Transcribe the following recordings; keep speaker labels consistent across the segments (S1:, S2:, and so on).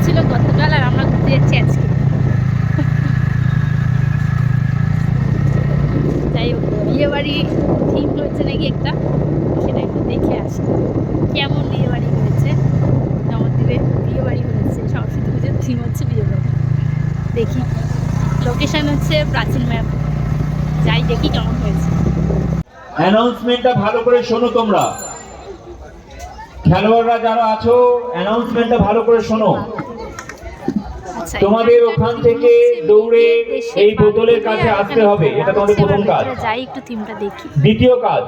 S1: ছিল গতকাল, আর আমরা ঘুরতে যাচ্ছি আজকে। যাই হোক, বিয়ে বাড়ি থিম হয়েছে নাকি একটা, সেটা একটু দেখে আসি কেমন বিয়ে বাড়ি হয়েছে। নবদ্বীপে বিয়ে বাড়ি হয়েছে, সরস্বতী পুজোর থিম হচ্ছে বিয়ে বাড়ি। দেখি, লোকেশন হচ্ছে প্রাচীন ম্যাপ, যাই দেখি কেমন হয়েছে।
S2: অ্যানাউন্সমেন্টটা ভালো করে শোনো তোমরা, খেলোয়াড়রা যারা আছো অ্যানাউন্সমেন্টটা ভালো করে শোনো। তোমাদের ওখান থেকে দৌড়ে এই বোতলের কাছে আসতে হবে, এটা তোমাদের প্রথম কাজ।
S1: যাই একটু থিমটা দেখি।
S2: দ্বিতীয় কাজ,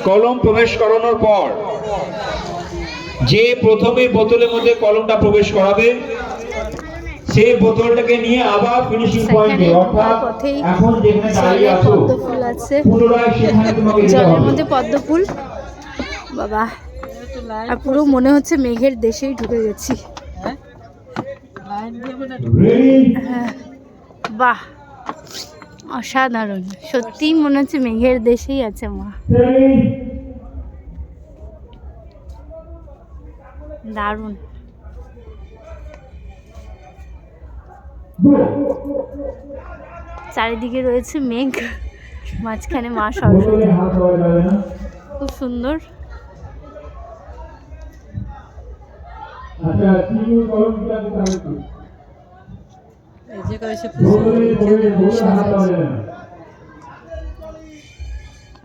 S2: কলম প্রবেশ করানোর পর যে প্রথমে বোতলের মধ্যে কলমটা প্রবেশ করাবে সেই বোতলটাকে নিয়ে আবার ফিনিশিং পয়েন্টে, অর্থাৎ এখন যেখানে দাঁড়িয়ে আছো
S1: পদ্মফুল আছে,
S2: পুনরায় সেখানে তোমাকে
S1: জলের মধ্যে পদ্মফুল। বাবা, আর পুরো মনে হচ্ছে মেঘের দেশেই ঢুকে গেছি। হ্যাঁ, বাহ, অসাধারণ, সত্যিই মনে হচ্ছে মেঘের দেশেই আছে মা। দারুণ। চারিদিকে রয়েছে মেঘ, মাঝখানে মা সরস্বতী, খুব সুন্দর।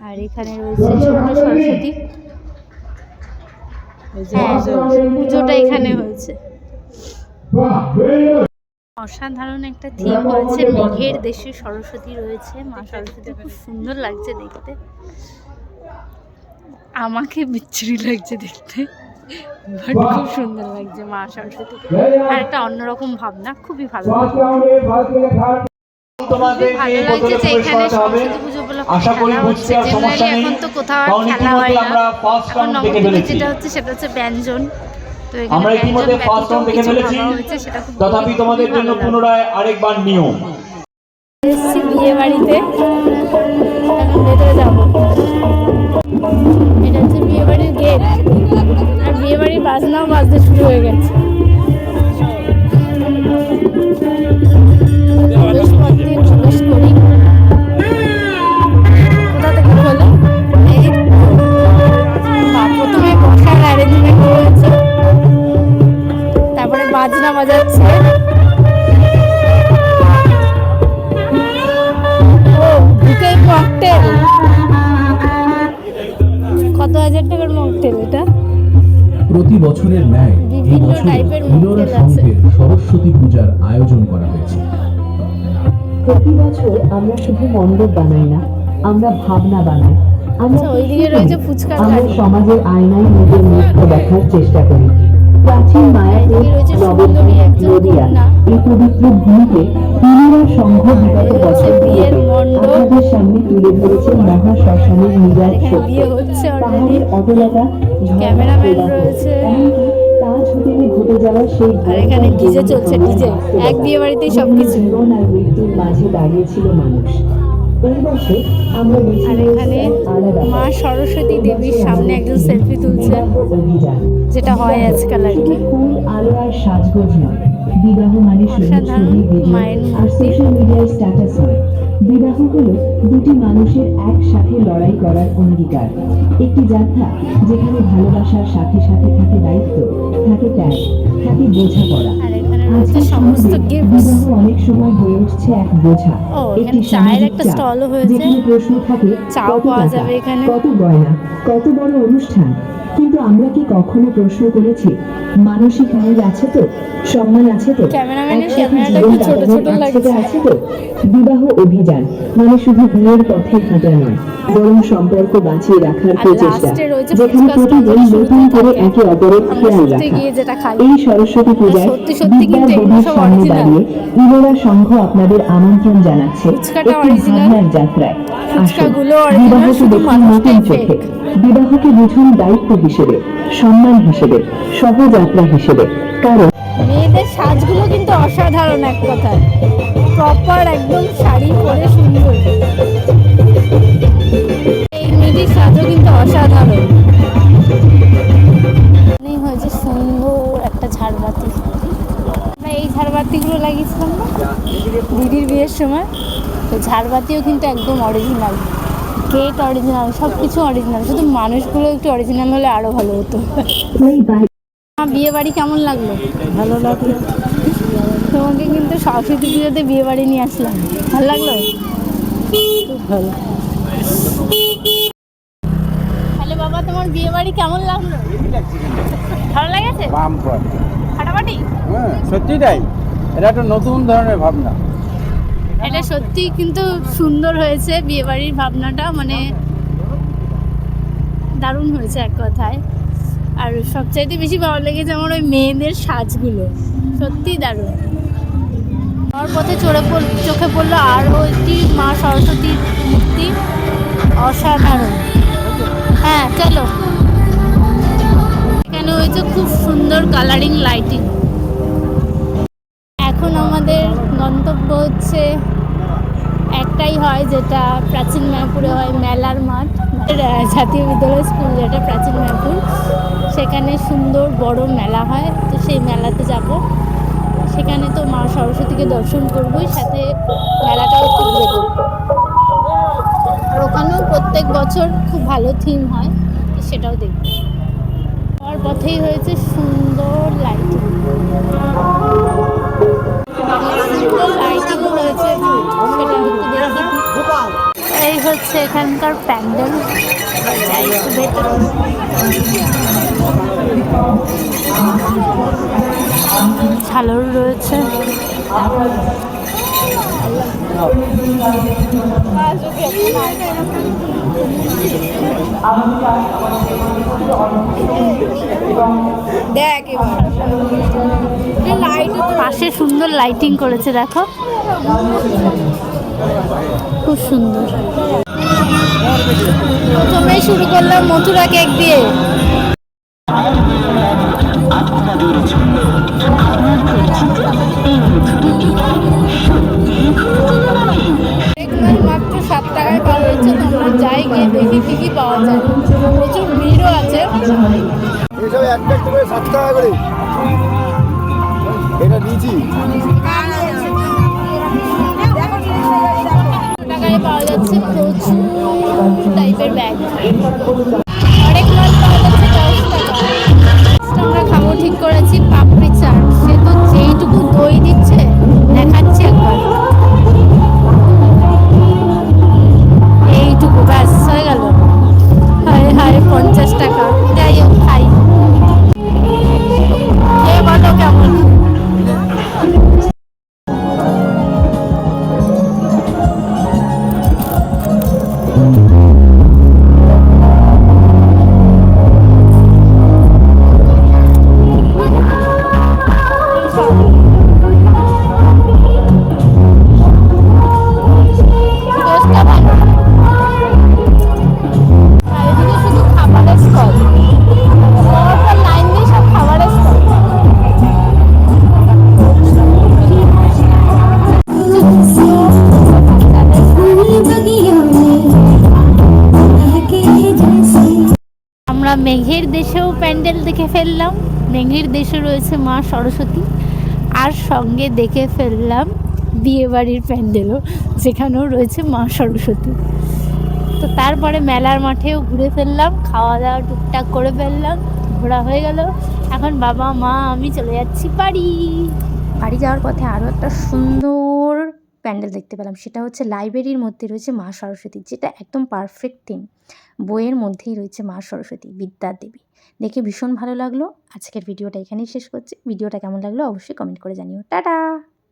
S1: আর এখানে রয়েছে ছোট সরস্বতী, পুজোটা এখানে হয়েছে। অসাধারণ একটা থিম হয়েছে, মেঘের দেশে সরস্বতী রয়েছে, মা সরস্বতী, খুব সুন্দর লাগছে দেখতে। আমাকে বিচ্ছিরি লাগছে দেখতে, বাট খুব সুন্দর লাগছে মা সরস্বতীকে, আর একটা অন্যরকম ভাবনা, খুবই ভালো লাগছে। ভালো লাগছে যে এখানে সরস্বতী পুজো উপলক্ষে খেলা হচ্ছে। জেনারেলি এখন তো কোথাও খেলা হয় না, এখন নবদ্বীপে যেটা হচ্ছে সেটা হচ্ছে ব্যঞ্জন। তো
S2: আমরা ইতিমধ্যে ফার্স্ট রাউন্ড দেখে ফেলেছি, তথাপি তোমাদের জন্য পুনরায় আরেকবার নিয়ম।
S1: এসেছি বিয়ে বাড়িতে, এখন ভেতরে যাবো। এটা হচ্ছে বিয়ে বাড়ির গেট, আর বিয়ে বাড়ির বাজনাও বাজতে শুরু হয়ে গেছে। প্রবেশ করি, কোথা থেকে হলো? প্রথমে বসার অ্যারেঞ্জমেন্ট হয়েছে, তারপরে বাজনা বাজাচ্ছে। ও, ঢুকেই মকটেল, কত হাজার টাকার মকটেল এটা?
S3: প্রতি বছরের ন্যায় এই বছর ইলোরা সংঘের সরস্বতী পূজার আয়োজন করা হয়েছে।
S4: প্রতি বছর আমরা শুধু মণ্ডপ বানাই না, আমরা ভাবনা বানাই। আমরা
S1: ওইদিকে রয়েছে ফুচকার
S4: আমরা
S1: গাড়ি।
S4: সমাজের আয়নায় নিজের মুখ দেখার চেষ্টা করি। প্রাচীন মায়াপুর, নবদ্বীপ, নদিয়া, এই পবিত্র ভূমিতে ইলোরা সংঘ বিগত বছরগুলোতে আপনাদের সামনে তুলে ধরেছে মহা শ্মশানের নিরাট সত্য, পাহাড়ের অটলতা,
S1: ক্যামেরাম্যান রয়েছে,
S4: তাজ হোটেলে ঘটে যাওয়া সেই
S1: আর এখানে ডিজে চলছে, ডিজে এক বিয়ে বাড়িতেই সবকিছু।
S4: জীবন আর মৃত্যুর মাঝে দাঁড়িয়েছিল মানুষ। এই বছর আমরা
S1: আর এখানে মা সরস্বতী দেবীর সামনে একজন সেলফি তুলছে, যেটা হয় আজকাল আর কি।
S4: ফুল, আলো আর সাজগোজ নয়, বিবাহ মানে শুধু ছবি, ভিডিও আর সোশ্যাল মিডিয়ার স্ট্যাটাস নয়। বিবাহ হলো দুটি মানুষের একসাথে লড়াই করার অঙ্গীকার, একটি যাত্রা যেখানে ভালোবাসার সাথে সাথে থাকে দায়িত্ব, থাকে ত্যাগ, থাকে বোঝাপড়া। আজকের সমাজে বিবাহ অনেক সময় হয়ে উঠছে এক বোঝা, একটি
S1: চায়ের একটা স্টলও হয়েছে,
S4: যেখানে প্রশ্ন থাকে
S1: চাও পাওয়া যাবে এখানে,
S4: কত গয়না, কত বড় অনুষ্ঠান। কিন্তু আমরা কি কখনো প্রশ্ন করেছি মানসিক আনন্দ আছে তো, সম্মান আছে তো, আছে তো? বিবাহ অভিযান মানে শুধু বিয়ের পথে হাঁটা নয়, বরং সম্পর্ক বাঁচিয়ে রাখার প্রচেষ্টা, যেখানে প্রতিদিন নতুন করে একে অপরের খেয়াল রাখা। এই সরস্বতী পূজায় বিদ্যার দেবীর সামনে দাঁড়িয়ে ইলোরা সংঘ আপনাদের আমন্ত্রণ জানাচ্ছে একটি ভাবনার যাত্রায়। আসুন, বিবাহকে দেখুন নতুন চোখে, বিবাহকে বুঝুন দায়িত্ব হিসেবে, সম্মান হিসেবে, সহযাত্রা হিসেবে। কারণ
S1: মেয়েদের সাজগুলো কিন্তু অসাধারণ, এক কথায় প্রপার একদম শাড়ি পরে সুন্দর। এই মেয়েদের সাজও কিন্তু অসাধারণ। হয়েছে সুন্দর একটা ঝাড়বাতি। ঝাড়বাতিগুলো লাগিয়েছিলাম না দিদির বিয়ের সময়, তো ঝাড়বাতিও কিন্তু একদম অরিজিনাল, গেট অরিজিনাল, সব কিছু অরিজিনাল, শুধু মানুষগুলো একটু অরিজিনাল হলে আরও ভালো হতো। বিয়ে বাড়ি কেমন লাগলো? ভালো লাগলো। তোমাকে কিন্তু সরস্বতী পুজোতে বিয়ে বাড়ি নিয়ে আসলাম, ভালো লাগলো? খুব ভালো। তাহলে বাবা তোমার বিয়ে বাড়ি কেমন লাগলো? ভালো লেগেছে? ফাটাফাটি?
S5: সত্যি তাই, এটা একটা নতুন ধরনের ভাবনা।
S1: এটা সত্যি কিন্তু সুন্দর হয়েছে বিয়ে বাড়ির ভাবনাটা, মানে দারুণ হয়েছে এক কথায়। আর সবচাইতে বেশি ভালো লেগেছে আমার ওই মেয়েদের সাজগুলো, সত্যিই দারুণ। আমার পথে চোখে পড়লো আরও একটি মা সরস্বতীর মূর্তি, অসাধারণ। হ্যাঁ চলো, এখানে হয়েছে খুব সুন্দর কালারিং লাইটিং। এখন আমাদের গন্তব্য হচ্ছে একটাই হয়, যেটা প্রাচীন মায়াপুরে হয়, মেলার মাঠ, জাতীয় বিদ্যালয় স্কুল যেটা প্রাচীন মায়াপুর, সেখানে সুন্দর বড় মেলা হয়, তো সেই মেলাতে যাব। সেখানে তো মা সরস্বতীকে দর্শন করবোই, সাথে মেলাটাও একটু ঘুরে দেখব। আর ওখানেও প্রত্যেক বছর খুব ভালো থিম হয়, সেটাও দেখব। আমার পথেই হয়েছে সুন্দর লাইটিং, লাইটিংও হয়েছে, সেটা একটু দেখি। এই হচ্ছে এখানকার প্যান্ডেল, যাই একটু ভেতরে। ঝালর রয়েছে, পাশে সুন্দর লাইটিং করেছে, দেখো খুব সুন্দর। প্রথমেই শুরু করলাম মথুরা কেক দিয়ে। মাত্র 7 টাকায় পাওয়া যাচ্ছে, তোমরা যাই গিয়ে দেখি কি কি পাওয়া যায়, প্রচুর ভিড়ও আছে।
S5: এসব এক প্যাক করে 7 টাকা করে, এটা নিয়েছি।
S1: টাকায় পাওয়া যাচ্ছে প্রচুর টাইপের ব্যাগ, অনেক মাল পাওয়া যাচ্ছে 10 টাকা। আমরা খাবো ঠিক করেছি পাপড়ি চাট, সে তো যেইটুকু দই দিচ্ছে দেখাচ্ছি একবার, এইটুকু ব্যাস হয়ে গেল। হায় হায় 50 টাকা, যাই হোক খাই। কে বলো কেমন? আমরা মেঘের দেশেও প্যান্ডেল দেখে ফেললাম, মেঘের দেশে রয়েছে মা সরস্বতী, আর সঙ্গে দেখে ফেললাম বিয়েবাড়ির প্যান্ডেলও, যেখানেও রয়েছে মা সরস্বতী। তো তারপরে মেলার মাঠেও ঘুরে ফেললাম, খাওয়া দাওয়া টুকটাক করে ফেললাম, ঘোরা হয়ে গেল। এখন বাবা মা আমি চলে যাচ্ছি বাড়ি। বাড়ি যাওয়ার পথে আরও একটা সুন্দর প্যান্ডেল দেখতে পেলাম, সেটা হচ্ছে লাইব্রেরির মধ্যে রয়েছে মা সরস্বতী, যেটা একদম পারফেক্ট থিম। বইয়ের মধ্যেই রয়েছে মা সরস্বতী, বিদ্যার দেবী। দেখে ভীষণ ভালো লাগলো। আজকের ভিডিওটা এখানেই শেষ করছি। ভিডিওটা কেমন লাগলো অবশ্যই কমেন্ট করে জানিও। টাটা।